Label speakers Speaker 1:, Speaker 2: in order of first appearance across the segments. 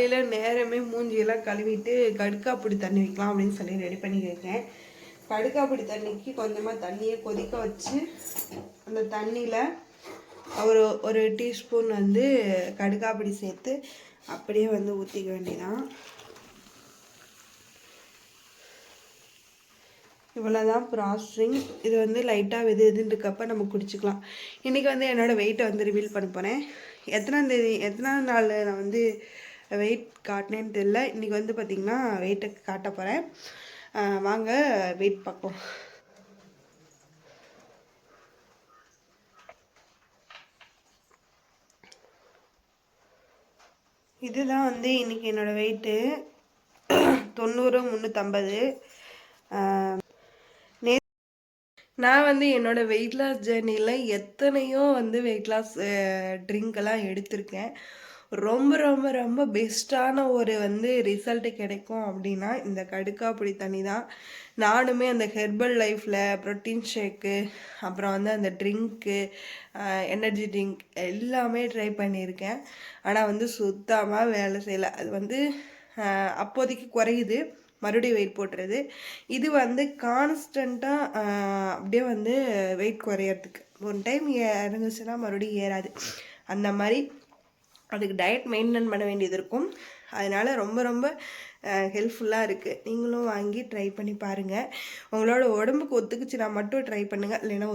Speaker 1: காலையில் நேரமே மூஞ்சியெல்லாம் கழுவிட்டு கடுக்காப்பொடி தண்ணி வைக்கலாம் அப்படின்னு சொல்லி ரெடி பண்ணியிருக்கேன். கடுக்காப்பொடி தண்ணிக்கு கொஞ்சமாக தண்ணியை கொதிக்க வச்சு அந்த தண்ணியில் ஒரு டீஸ்பூன் வந்து கடுக்காப்பொடி சேர்த்து அப்படியே வந்து ஊற்றிக்க வேண்டியதான். இவ்வளோதான் ப்ராசஸிங். இது வந்து லைட்டாக எதுன்னு இருக்கப்போ நம்ம குடிச்சிக்கலாம். இன்றைக்கி வந்து என்னோடய வெயிட்டை வந்து ரிவீல் பண்ண போகிறேன். எத்தனாம் நாள் நான் வந்து வெயிட் காட்டினேன்னு தெரியல. இன்றைக்கி வந்து பார்த்திங்கன்னா வெயிட்டை காட்ட போகிறேன். வாங்க வெயிட் பார்ப்போம். இதுதான் வந்து இன்றைக்கி என்னோடய வெயிட்டு 90 350. நான் வந்து என்னோடய வெயிட் லாஸ் ஜேர்னியில் எத்தனையோ வந்து வெயிட் லாஸ் ட்ரிங்க்கெல்லாம் எடுத்திருக்கேன். ரொம்ப ரொம்ப ரொம்ப பெஸ்ட்டான ஒரு வந்து ரிசல்ட்டு கிடைக்கும் அப்படின்னா இந்த கடுக்காப்பொடி தண்ணி தான். நானுமே அந்த ஹெர்பல் லைஃப்பில் ப்ரோட்டீன் ஷேக்கு, அப்புறம் வந்து அந்த ட்ரிங்க்கு, எனர்ஜி ட்ரிங்க் எல்லாமே ட்ரை பண்ணியிருக்கேன். ஆனால் வந்து சுத்தமாக வேலை செய்யலை. அது வந்து அப்போதைக்கு குறையுது, மறுபடியும் வெயிட் போட்டுறது. இது வந்து கான்ஸ்டண்ட்டாக அப்படியே வந்து வெயிட் குறையிறதுக்கு ஒரு டைம் இறங்குச்சுன்னா மறுபடியும் ஏறாது. அந்த மாதிரி அதுக்கு டயட் மெயின்டைன் பண்ண வேண்டியது இருக்கும். அதனால் ரொம்ப ரொம்ப ஹெல்ப்ஃபுல்லாக இருக்குது. நீங்களும் வாங்கி ட்ரை பண்ணி பாருங்கள். உங்களோட உடம்புக்கு ஒத்துக்குச்சுன்னா மட்டும் ட்ரை பண்ணுங்கள். இல்லைன்னா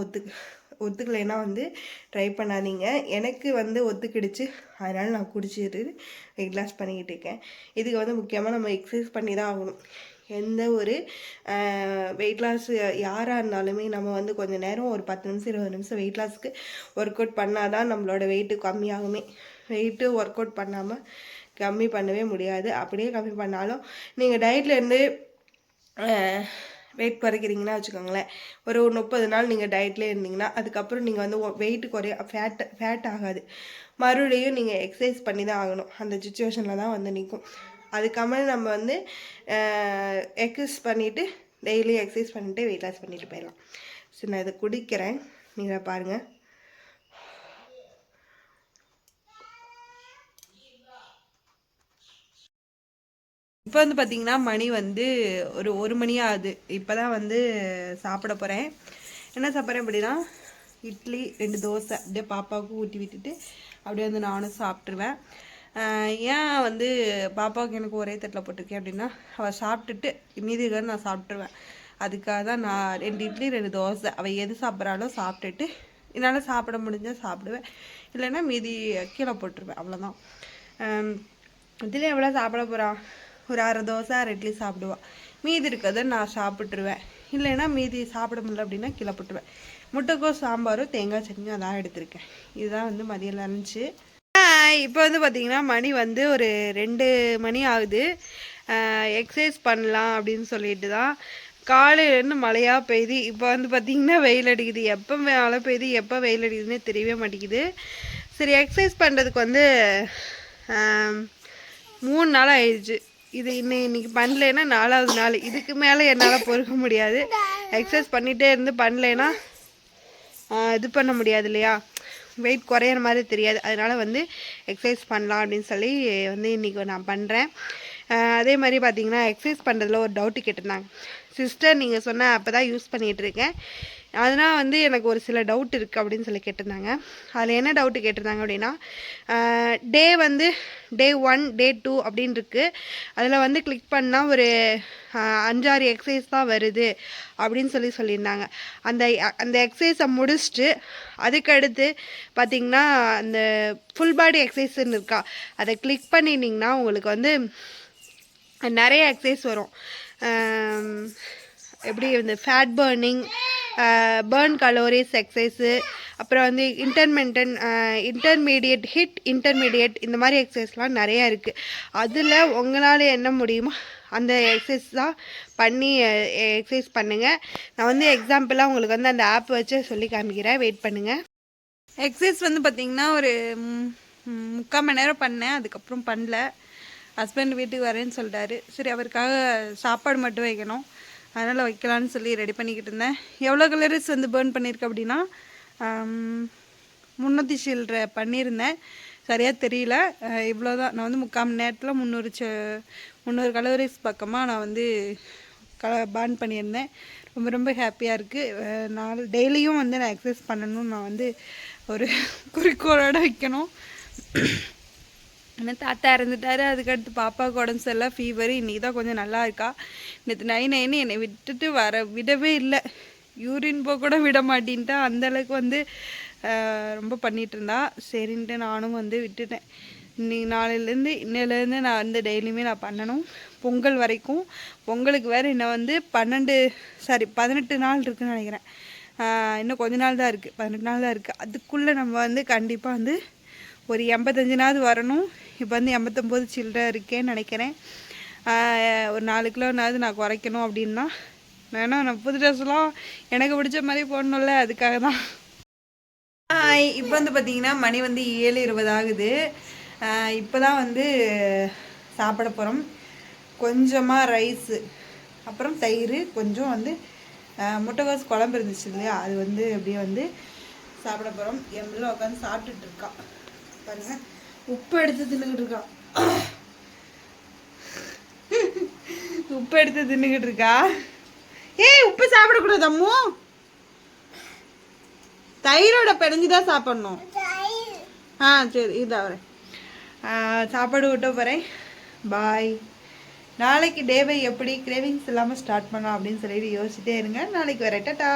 Speaker 1: ஒத்துக்கலைன்னா வந்து ட்ரை பண்ணாதீங்க. எனக்கு வந்து ஒத்துக்கிடுச்சு, அதனால் நான் குடிச்சிட்டு வெயிட் லாஸ் பண்ணிக்கிட்டு இருக்கேன். இதுக்கு வந்து முக்கியமாக நம்ம எக்ஸசைஸ் பண்ணி தான் ஆகணும். எந்த ஒரு வெயிட் லாஸ் யாராக இருந்தாலுமே நம்ம வந்து கொஞ்சம் நேரம் ஒரு 10 நிமிஷம் 20 நிமிஷம் வெயிட் லாஸ்க்கு ஒர்க் அவுட் பண்ணால் தான் நம்மளோட வெயிட்டு கம்மியாகுமே. வெயிட்டு ஒர்க் அவுட் பண்ணாமல் கம்மி பண்ணவே முடியாது. அப்படியே கம்மி பண்ணாலும் நீங்கள் டயட்லேருந்து வெயிட் குறைக்கிறீங்கன்னா வச்சுக்கோங்களேன், ஒரு 30 நாள் நீங்கள் டயட்லேயே இருந்தீங்கன்னா அதுக்கப்புறம் நீங்கள் வந்து வெயிட்டு குறைய ஃபேட் ஆகாது. மறுபடியும் நீங்கள் எக்ஸசைஸ் பண்ணி தான் ஆகணும். அந்த சுச்சுவேஷனில் தான் வந்து நிற்கும். அதுக்காக நம்ம வந்து எக்ஸசைஸ் பண்ணிவிட்டு டெய்லி எக்ஸசைஸ் பண்ணிவிட்டு வெயிட் லாஸ் பண்ணிட்டு போயிடலாம். சரி, நான் இதை குடிக்கிறேன், நீங்கள் பாருங்கள். இப்போ வந்து பார்த்திங்கன்னா மணி வந்து ஒரு மணி ஆகுது. இப்போ தான் வந்து சாப்பிட போகிறேன். என்ன சாப்பிட்றேன் அப்படின்னா இட்லி 2 தோசை அப்படியே பாப்பாவுக்கு ஊட்டி விட்டுட்டு அப்படியே வந்து நானும் சாப்பிட்ருவேன். ஏன் வந்து பாப்பாவுக்கு எனக்கு ஒரே தட்டில் போட்டிருக்கேன் அப்படின்னா அவள் சாப்பிட்டுட்டு மீதி இருக்கிறத நான் சாப்பிட்ருவேன். அதுக்காக தான் நான் 2 இட்லி 2 தோசை அவள் எது சாப்பிட்றாலும் சாப்பிட்டுட்டு என்னால் சாப்பிட முடிஞ்சால் சாப்பிடுவேன், இல்லைன்னா மீதி கீழே போட்டுருவேன். அவ்வளோதான். இதில் எவ்வளோ சாப்பிட போகிறான்? ஒரு 1/2 தோசை 1/2 இட்லி சாப்பிடுவாள். மீதி இருக்கிறத நான் சாப்பிட்ருவேன். இல்லைன்னா மீதி சாப்பிட முடியல அப்படின்னா கீழே போட்டுருவேன். முட்டைக்கோஸ் சாம்பாரும் தேங்காய் சட்னியும் அதான் எடுத்திருக்கேன். இதுதான் வந்து மதியம் லன்ச்சு. இப்போ வந்து பார்த்திங்கன்னா மணி வந்து ஒரு 2 மணி ஆகுது. எக்ஸசைஸ் பண்ணலாம் அப்படின்னு சொல்லிட்டு தான் காலையிலேருந்து மழையாக பெய்யுது. இப்போ வந்து பார்த்திங்கன்னா வெயில் அடிக்குது. எப்போ மழை பெய்யுது எப்போ வெயில் அடிக்குதுன்னே தெரியவே மாட்டேங்குது. சரி, எக்ஸசைஸ் பண்ணுறதுக்கு வந்து 3 நாள் ஆயிடுச்சு. இது இன்னைக்கு பண்ணலைன்னா 4வது நாள். இதுக்கு மேலே என்னால் பொறுக்க முடியாது. எக்ஸசைஸ் பண்ணிகிட்டே இருந்து பண்ணலைன்னா இது பண்ண முடியாது இல்லையா, வெயிட் குறையிற மாதிரி தெரியாது. அதனால் வந்து எக்ஸசைஸ் பண்ணலாம் அப்படின்னு சொல்லி வந்து இன்றைக்கி நான் பண்ணுறேன். அதே மாதிரி பார்த்திங்கன்னா எக்ஸசைஸ் பண்ணுறதுல ஒரு டவுட்டு கேட்டிருந்தாங்க. சிஸ்டர், நீங்கள் சொன்ன அப்போ தான் யூஸ் பண்ணிகிட்ருக்கேன், அதனால் வந்து எனக்கு ஒரு சில டவுட் இருக்குது அப்படின்னு சொல்லி கேட்டிருந்தாங்க. அதில் என்ன டவுட்டு கேட்டிருந்தாங்க அப்படின்னா, டே 1 டே 2 அப்படின்னு இருக்குது. அதில் வந்து கிளிக் பண்ணால் ஒரு 5-6 எக்ஸசைஸ் தான் வருது அப்படின்னு சொல்லியிருந்தாங்க. அந்த எக்ஸசைஸை முடிச்சுட்டு அதுக்கடுத்து பார்த்திங்கன்னா அந்த ஃபுல் பாடி எக்ஸசைஸ்ன்னு இருக்கா, அதை கிளிக் பண்ணிட்டிங்கன்னா உங்களுக்கு வந்து நிறைய எக்ஸசைஸ் வரும். எப்படி இந்த ஃபேட் பேர்ன் கலோரிஸ் எக்ஸசைஸு, அப்புறம் வந்து இன்டர்மீடியட் ஹிட் இன்டர்மீடியட், இந்த மாதிரி எக்ஸசைஸ்லாம் நிறையா இருக்குது. அதில் உங்களால் என்ன முடியுமோ அந்த எக்ஸசைஸ் தான் பண்ணி எக்ஸசைஸ் பண்ணுங்கள். நான் வந்து எக்ஸாம்பிளாக உங்களுக்கு வந்து அந்த ஆப் வச்சு சொல்லி காமிக்கிறேன், வெயிட் பண்ணுங்கள். எக்ஸசைஸ் வந்து பார்த்திங்கன்னா ஒரு 3/4 மணி நேரம் பண்ணேன், அதுக்கப்புறம் பண்ணல. ஹஸ்பண்ட் வீட்டுக்கு வரேன்னு சொல்லிட்டாரு. சரி, அவருக்காக சாப்பாடு மட்டும் வைக்கணும், அதனால் வைக்கலான்னு சொல்லி ரெடி பண்ணிக்கிட்டு இருந்தேன். எவ்வளோ கலரிஸ் வந்து பேர்ன் பண்ணியிருக்கேன் அப்படின்னா 300 சில்லரை பண்ணியிருந்தேன்.
Speaker 2: சரியாக தெரியல. இவ்வளோதான். நான் வந்து 3/4 மணி நேரத்தில் 300 கலோரிஸ் பக்கமாக நான் வந்து பர்ன் பண்ணியிருந்தேன். ரொம்ப ரொம்ப ஹாப்பியாக இருக்குது. நான் டெய்லியும் வந்து நான் எக்ஸசைஸ் பண்ணணும்னு நான் வந்து ஒரு குறிக்கோளோடு வைக்கணும். ஆனால் தாத்தா இறந்துட்டாரு. அதுக்கடுத்து பாப்பாவுக்கு உடம்பு சரியில்லை, ஃபீவர். இன்றைக்கி தான் கொஞ்சம் நல்லா இருக்கா. நேற்று நைன்னு என்னை விட்டுட்டு விடவே இல்லை. யூரின் போக கூட விட மாட்டேன்ட்டா. அந்தளவுக்கு வந்து ரொம்ப பண்ணிகிட்டு இருந்தா. சரின்ட்டு நானும் வந்து விட்டுட்டேன். இன்னையிலேருந்து நான் வந்து டெய்லியுமே நான் பண்ணணும், பொங்கல் வரைக்கும். பொங்கலுக்கு வேறு இன்னும் வந்து 18 நாள் இருக்குதுன்னு நினைக்கிறேன். இன்னும் கொஞ்ச நாள் தான் இருக்குது, 18 நாள் தான் இருக்குது. அதுக்குள்ளே நம்ம வந்து கண்டிப்பாக வந்து ஒரு 85 வரணும். இப்போ வந்து 89 சில்லறை இருக்கேன்னு நினைக்கிறேன். ஒரு 4 கிலோனாவது நான் குறைக்கணும் அப்படின்னா. ஏன்னா நான் புது ட்ரெஸ்லாம் எனக்கு பிடிச்ச மாதிரி போடணும்ல, அதுக்காக தான். இப்போ வந்து பார்த்திங்கன்னா மணி வந்து 7:20 ஆகுது. இப்போ தான் வந்து சாப்பிட போகிறோம். கொஞ்சமாக ரைஸு, அப்புறம் தயிர், கொஞ்சம் வந்து முட்டைகோஸ் குழம்பு இருந்துச்சு இல்லையா, அது வந்து அப்படியே வந்து சாப்பிட போகிறோம். எல்லாம் உட்காந்து சாப்பிட்டுட்டு இருக்கா பாருங்க. உப்பு எடுத்து தின்னுக்கிட்டு இருக்கா. உப்பு எடுத்து தின்னுக்கிட்டு இருக்கா. ஏய், உப்பு சாப்பிடக்கூடாது அம்மு. தயிரோட பிணைஞ்சுதான் சாப்பிடணும். சரி, இதான் வரேன். சாப்பாடு விட்ட போகிறேன். பாய். நாளைக்கு டேவை எப்படி கிரேவிங்ஸ் இல்லாமல் ஸ்டார்ட் பண்ணலாம் அப்படின்னு சொல்லிட்டு யோசிச்சுட்டே இருங்க. நாளைக்கு வரேன். டாடா.